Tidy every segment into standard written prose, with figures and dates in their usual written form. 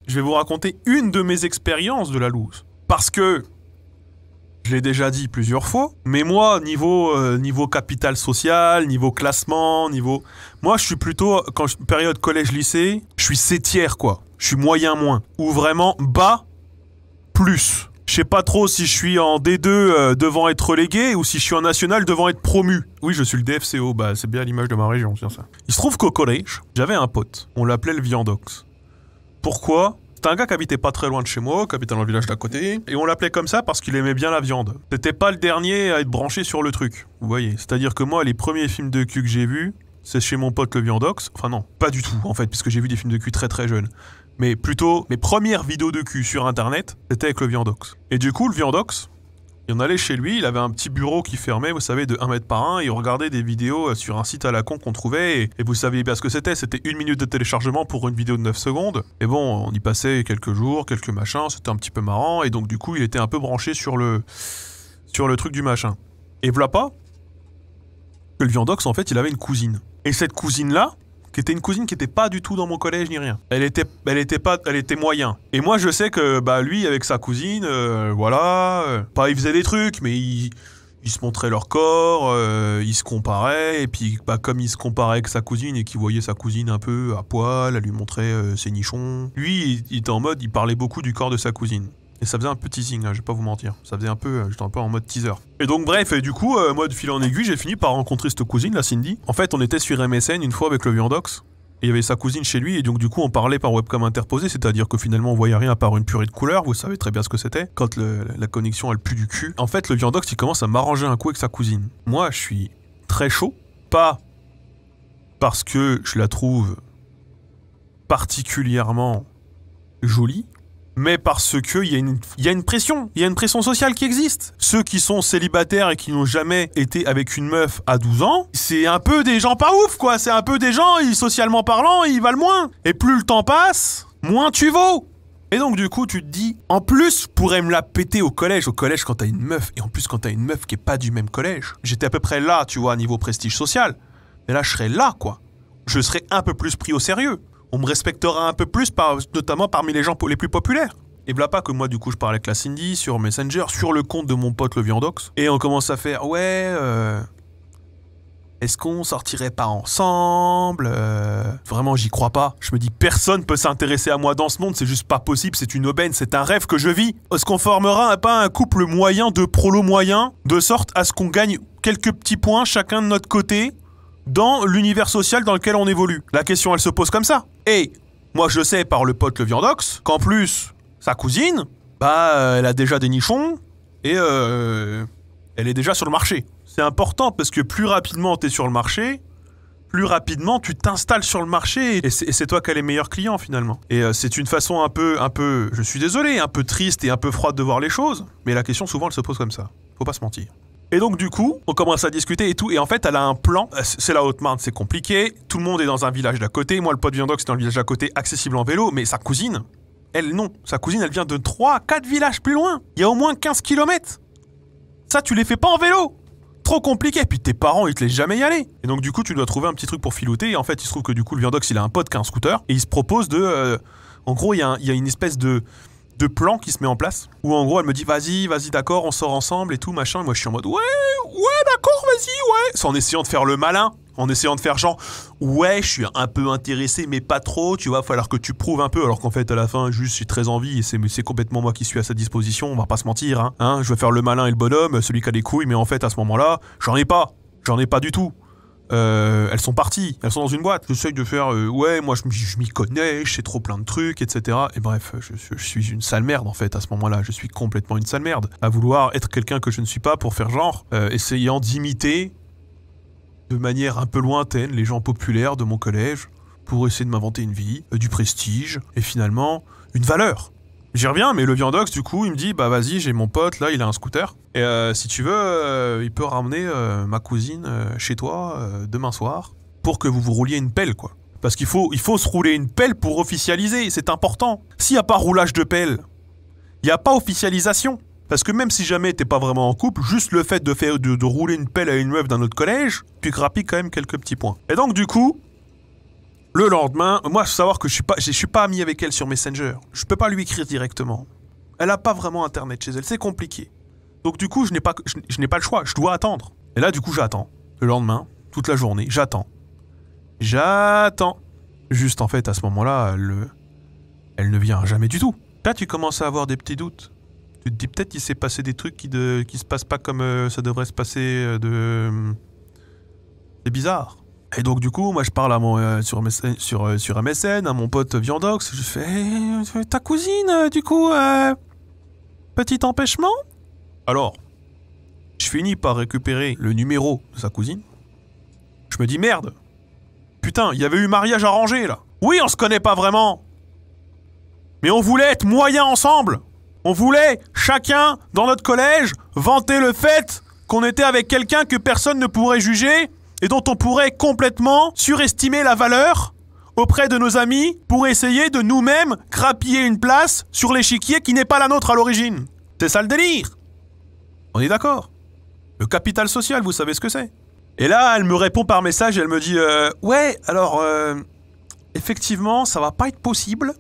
je vais vous raconter une de mes expériences de la loose. Parce que, je l'ai déjà dit plusieurs fois, mais moi, niveau capital social, niveau classement, moi, je suis plutôt, période collège-lycée, je suis septière, quoi. Je suis moyen moins. Ou vraiment bas, plus. Je sais pas trop si je suis en D2 devant être relégué ou si je suis en national devant être promu. Oui, je suis le DFCO, bah c'est bien l'image de ma région, c'est ça. Il se trouve qu'au collège, j'avais un pote. On l'appelait le Viandox. Pourquoi ? C'était un gars qui habitait pas très loin de chez moi, qui habitait dans le village d'à côté, et on l'appelait comme ça parce qu'il aimait bien la viande. C'était pas le dernier à être branché sur le truc, vous voyez. C'est-à-dire que moi, les premiers films de cul que j'ai vus, c'est chez mon pote le Viandox. Enfin non, pas du tout en fait, puisque j'ai vu des films de cul très très jeunes. Mais plutôt, mes premières vidéos de cul sur internet, c'était avec le Viandox. Et du coup, le Viandox, on allait chez lui, il avait un petit bureau qui fermait, vous savez, de 1 mètre par 1, et on regardait des vidéos sur un site à la con qu'on trouvait, et vous saviez bien ce que c'était 1 minute de téléchargement pour une vidéo de 9 secondes. Et bon, on y passait quelques jours, quelques machins, c'était un petit peu marrant, et donc du coup, il était un peu branché sur le truc du machin. Et voilà pas que le Viandox, en fait, il avait une cousine. Et cette cousine-là, qui était une cousine qui était pas du tout dans mon collège ni rien. Elle était moyen. Et moi je sais que bah lui avec sa cousine, pas ils faisaient des trucs, mais ils se montraient leur corps, ils se comparaient, et puis bah comme il se comparait avec sa cousine et qu'il voyait sa cousine un peu à poil, elle lui montrait ses nichons. Lui il était en mode, il parlait beaucoup du corps de sa cousine. Et ça faisait un peu teasing, hein, je vais pas vous mentir. Ça faisait un peu, j'étais un peu en mode teaser. Et donc bref, et du coup, moi de fil en aiguille, j'ai fini par rencontrer cette cousine, la Cindy. En fait, on était sur MSN une fois avec le Viandox. Et il y avait sa cousine chez lui, et donc du coup, on parlait par webcam interposée, c'est-à-dire que finalement, on voyait rien à part une purée de couleurs, vous savez très bien ce que c'était, quand la connexion, elle pue du cul. En fait, le Viandox, il commence à m'arranger un coup avec sa cousine. Moi, je suis très chaud, pas parce que je la trouve particulièrement jolie, mais parce que il y a une pression sociale qui existe. Ceux qui sont célibataires et qui n'ont jamais été avec une meuf à 12 ans, c'est un peu des gens pas ouf, quoi. C'est un peu des gens, socialement parlant, ils valent moins. Et plus le temps passe, moins tu vaux. Et donc du coup, tu te dis, en plus, je pourrais me la péter au collège. Au collège, quand t'as une meuf, et en plus quand t'as une meuf qui est pas du même collège. J'étais à peu près là, tu vois, niveau prestige social. Mais là, je serais là, quoi. Je serais un peu plus pris au sérieux. On me respectera un peu plus, notamment parmi les gens les plus populaires. Et voilà pas que moi, du coup, je parlais avec la Cindy sur Messenger, sur le compte de mon pote le Viandox. Et on commence à faire, est-ce qu'on sortirait pas ensemble Vraiment, j'y crois pas. Je me dis, personne peut s'intéresser à moi dans ce monde, c'est juste pas possible, c'est une aubaine, c'est un rêve que je vis. Est-ce qu'on formera pas un couple moyen de prolo moyen, de sorte à ce qu'on gagne quelques petits points chacun de notre côté dans l'univers social dans lequel on évolue? La question, elle se pose comme ça. Et moi, je sais par le pote le Viandox qu'en plus, sa cousine, elle a déjà des nichons et elle est déjà sur le marché. C'est important parce que plus rapidement t'es sur le marché, plus rapidement tu t'installes sur le marché et c'est toi qui as les meilleurs clients finalement. Et c'est une façon un peu, je suis désolé, un peu triste et un peu froide de voir les choses, mais la question souvent elle se pose comme ça. Faut pas se mentir. Et donc du coup, on commence à discuter et tout, et en fait elle a un plan, c'est la Haute-Marne, c'est compliqué, tout le monde est dans un village d'à côté, moi le pote Viandox c'est dans le village d'à côté, accessible en vélo, mais sa cousine, elle non, sa cousine elle vient de 3-4 villages plus loin, il y a au moins 15 km. Ça tu les fais pas en vélo, trop compliqué, puis tes parents ils te laissent jamais y aller. Et donc du coup tu dois trouver un petit truc pour filouter, et en fait il se trouve que du coup le Viandox il a un pote qui a un scooter, et il se propose de... en gros il y a une espèce de plan qui se met en place, où en gros elle me dit vas-y d'accord, on sort ensemble et tout machin, et moi je suis en mode ouais d'accord vas-y ouais, c'est en essayant de faire le malin, en essayant de faire genre ouais je suis un peu intéressé mais pas trop, tu vois, falloir que tu prouves un peu, alors qu'en fait à la fin juste j'ai très envie et c'est complètement moi qui suis à sa disposition, on va pas se mentir hein, je veux faire le malin et le bonhomme, celui qui a des couilles, mais en fait à ce moment là j'en ai pas du tout. Elles sont parties, elles sont dans une boîte. J'essaye de faire moi je m'y connais, je sais trop plein de trucs, etc. Et bref, je suis une sale merde en fait à ce moment-là. Je suis complètement une sale merde à vouloir être quelqu'un que je ne suis pas pour faire genre, essayant d'imiter de manière un peu lointaine les gens populaires de mon collège pour essayer de m'inventer une vie, du prestige et finalement une valeur. J'y reviens, mais le Viandox, du coup, il me dit, bah vas-y, j'ai mon pote, là, il a un scooter. Et si tu veux, il peut ramener ma cousine chez toi demain soir pour que vous vous rouliez une pelle, quoi. Parce qu'il faut se rouler une pelle pour officialiser, c'est important. S'il n'y a pas roulage de pelle, il n'y a pas officialisation. Parce que même si jamais t'es pas vraiment en couple, juste le fait de rouler une pelle à une meuf d'un autre collège, tu grappilles quand même quelques petits points. Et donc, du coup, Le lendemain, moi, faut savoir que je suis pas ami avec elle sur Messenger. Je peux pas lui écrire directement. Elle a pas vraiment internet chez elle, c'est compliqué. Donc du coup, je n'ai pas le choix, je dois attendre. Et là, du coup, j'attends. Le lendemain, toute la journée, j'attends. J'attends. Juste en fait, à ce moment-là, elle ne vient jamais du tout. Là, tu commences à avoir des petits doutes. Tu te dis peut-être qu'il s'est passé des trucs qui se passent pas comme ça devrait se passer C'est bizarre. Et donc du coup, moi je parle à sur MSN, à mon pote Viandox, je fais ta cousine, du coup, petit empêchement? Alors, je finis par récupérer le numéro de sa cousine. Je me dis merde. Putain, il y avait eu mariage arrangé là. Oui, on se connaît pas vraiment. Mais on voulait être moyens ensemble. On voulait, chacun, dans notre collège, vanter le fait qu'on était avec quelqu'un que personne ne pourrait juger et dont on pourrait complètement surestimer la valeur auprès de nos amis pour essayer de nous-mêmes grappiller une place sur l'échiquier qui n'est pas la nôtre à l'origine. C'est ça le délire. On est d'accord. Le capital social, vous savez ce que c'est. Et là, elle me répond par message et elle me dit ouais, alors, effectivement, ça va pas être possible.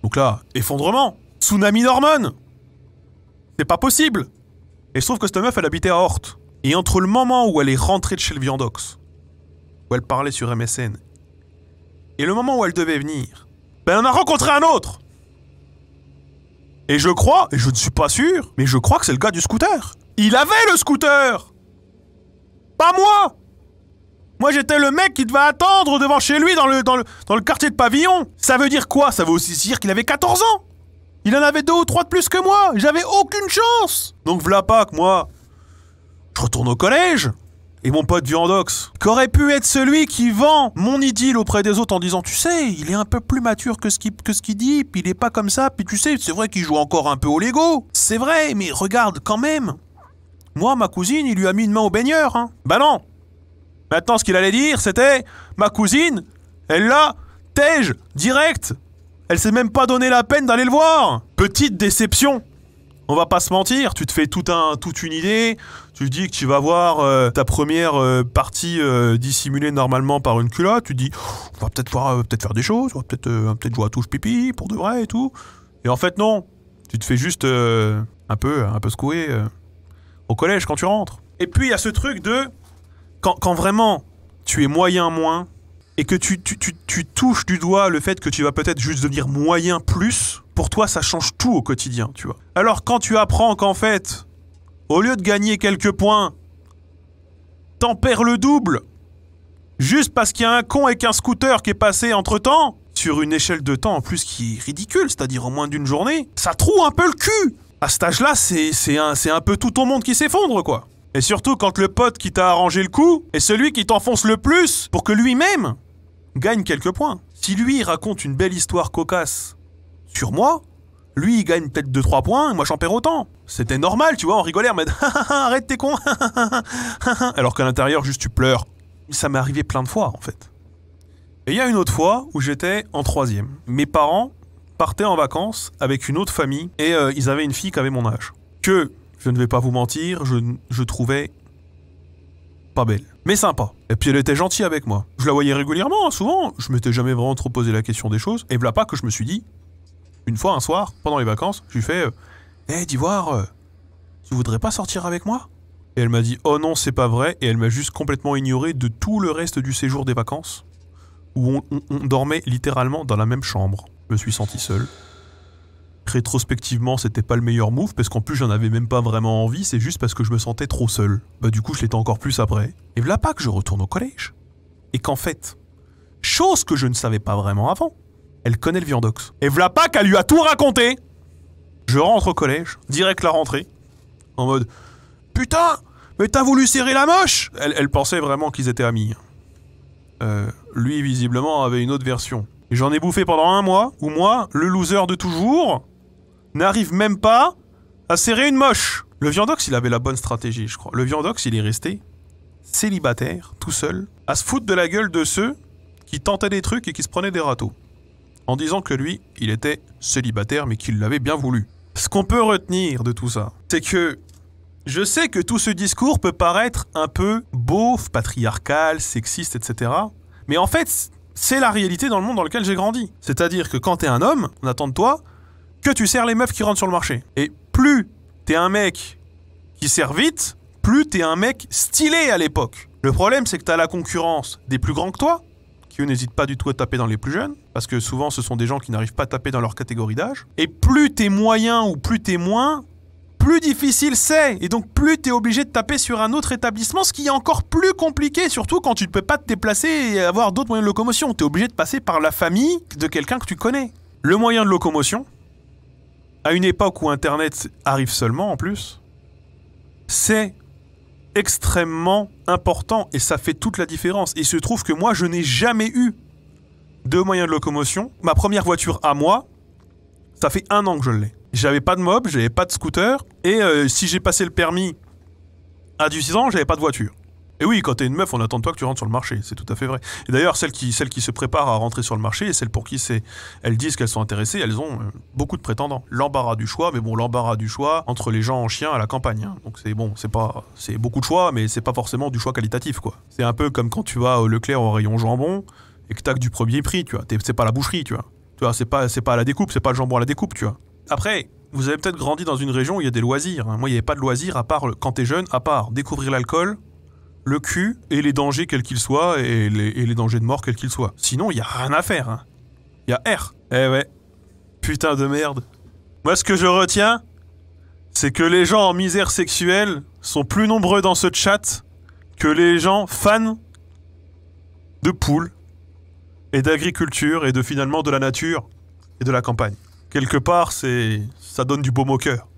Donc là, effondrement. Tsunami d'hormones. C'est pas possible. Et je trouve que cette meuf, elle habitait à Hortes. Et entre le moment où elle est rentrée de chez le Viandox, où elle parlait sur MSN, et le moment où elle devait venir, ben on a rencontré un autre. Et je crois, et je ne suis pas sûr, mais je crois que c'est le gars du scooter. Il avait le scooter. Pas moi. Moi j'étais le mec qui devait attendre devant chez lui dans le quartier de Pavillon. Ça veut dire quoi? Ça veut aussi dire qu'il avait 14 ans. Il en avait 2 ou 3 de plus que moi. J'avais aucune chance. Donc v'là pas que moi, je retourne au collège. Et mon pote Viandox, qu'aurait pu être celui qui vend mon idylle auprès des autres en disant tu sais, il est un peu plus mature que ce qu'il dit, puis il est pas comme ça, puis tu sais, c'est vrai qu'il joue encore un peu au Lego. C'est vrai, mais regarde quand même. Moi, ma cousine, il lui a mis une main au baigneur, hein. Bah non. Maintenant, ce qu'il allait dire, c'était ma cousine, elle l'a tège, direct. Elle s'est même pas donné la peine d'aller le voir. Petite déception. On va pas se mentir, tu te fais toute une idée, tu te dis que tu vas voir ta première partie dissimulée normalement par une culotte, tu te dis on va peut-être faire des choses, on va peut-être jouer à touche pipi pour de vrai et tout. Et en fait non, tu te fais juste un peu secouer au collège quand tu rentres. Et puis il y a ce truc de quand vraiment tu es moyen moins et que tu touches du doigt le fait que tu vas peut-être juste devenir moyen plus, pour toi ça change tout au quotidien, tu vois. Alors quand tu apprends qu'en fait, au lieu de gagner quelques points, t'en perds le double, juste parce qu'il y a un con avec un scooter qui est passé entre-temps, sur une échelle de temps en plus qui est ridicule, c'est-à-dire en moins d'une journée, ça trouve un peu le cul. À cet âge-là, c'est un peu tout ton monde qui s'effondre, quoi. Et surtout quand le pote qui t'a arrangé le coup est celui qui t'enfonce le plus pour que lui-même gagne quelques points. Si lui il raconte une belle histoire cocasse sur moi, lui il gagne peut-être 2-3 points et moi j'en perds autant. C'était normal, tu vois, on rigolait en mode arrête t'es con. Alors qu'à l'intérieur juste tu pleures. Ça m'est arrivé plein de fois en fait. Et il y a une autre fois où j'étais en 3e. Mes parents partaient en vacances avec une autre famille et ils avaient une fille qui avait mon âge. Que, je ne vais pas vous mentir, je trouvais pas belle, mais sympa. Et puis elle était gentille avec moi. Je la voyais régulièrement, souvent. Je m'étais jamais vraiment trop posé la question des choses. Et voilà pas que je me suis dit, une fois, un soir, pendant les vacances, je lui fais hey, d'Ivoire, tu voudrais pas sortir avec moi? Et elle m'a dit oh non, c'est pas vrai. Et elle m'a juste complètement ignoré de tout le reste du séjour des vacances, où on dormait littéralement dans la même chambre. Je me suis senti seul. Rétrospectivement, c'était pas le meilleur move, parce qu'en plus j'en avais même pas vraiment envie, c'est juste parce que je me sentais trop seul. Bah du coup je l'étais encore plus après. Et voilà pas que je retourne au collège. Et qu'en fait, chose que je ne savais pas vraiment avant, elle connaît le Viandox. Et voilà pas qu'elle lui a tout raconté. Je rentre au collège, direct la rentrée, en mode putain, mais t'as voulu serrer la moche. Elle pensait vraiment qu'ils étaient amis. Lui visiblement avait une autre version. Et j'en ai bouffé pendant 1 mois, où moi, le loser de toujours, n'arrive même pas à serrer une moche. Le Viandox, il avait la bonne stratégie, je crois. Le Viandox, il est resté célibataire, tout seul, à se foutre de la gueule de ceux qui tentaient des trucs et qui se prenaient des râteaux. En disant que lui, il était célibataire, mais qu'il l'avait bien voulu. Ce qu'on peut retenir de tout ça, c'est que je sais que tout ce discours peut paraître un peu beauf, patriarcal, sexiste, etc. Mais en fait, c'est la réalité dans le monde dans lequel j'ai grandi. C'est-à-dire que quand t'es un homme, on attend de toi que tu sers les meufs qui rentrent sur le marché. Et plus t'es un mec qui sert vite, plus t'es un mec stylé à l'époque. Le problème, c'est que t'as la concurrence des plus grands que toi, qui eux n'hésitent pas du tout à taper dans les plus jeunes, parce que souvent ce sont des gens qui n'arrivent pas à taper dans leur catégorie d'âge. Et plus t'es moyen ou plus t'es moins, plus difficile c'est. Et donc plus t'es obligé de taper sur un autre établissement, ce qui est encore plus compliqué, surtout quand tu ne peux pas te déplacer et avoir d'autres moyens de locomotion. T'es obligé de passer par la famille de quelqu'un que tu connais. Le moyen de locomotion, à une époque où Internet arrive seulement en plus, c'est extrêmement important et ça fait toute la différence. Et il se trouve que moi, je n'ai jamais eu de moyen de locomotion. Ma première voiture à moi, ça fait 1 an que je l'ai. J'avais pas de mob, j'avais pas de scooter et si j'ai passé le permis à 18 ans, j'avais pas de voiture. Et oui, quand t'es une meuf, on attend de toi que tu rentres sur le marché, c'est tout à fait vrai. Et d'ailleurs, celles qui se préparent à rentrer sur le marché, et celles pour qui elles disent qu'elles sont intéressées, elles ont beaucoup de prétendants. L'embarras du choix, mais bon, l'embarras du choix entre les gens en chien à la campagne. Hein. Donc c'est beaucoup de choix, mais c'est pas forcément du choix qualitatif, quoi. C'est un peu comme quand tu vas au Leclerc au rayon jambon et que t'as que du premier prix, tu vois. C'est pas la boucherie, tu vois. Tu vois, c'est pas à la découpe, c'est pas le jambon à la découpe, tu vois. Après, vous avez peut-être grandi dans une région où il y a des loisirs. Hein. Moi, il n'y avait pas de loisirs à part quand t'es jeune, à part découvrir l'alcool, le cul et les dangers quels qu'ils soient et les dangers de mort quels qu'ils soient. Sinon, il y a rien à faire. Hein. Il y a R. Eh ouais. Putain de merde. Moi, ce que je retiens, c'est que les gens en misère sexuelle sont plus nombreux dans ce chat que les gens fans de poules et d'agriculture et finalement de la nature et de la campagne. Quelque part, ça donne du baume au cœur.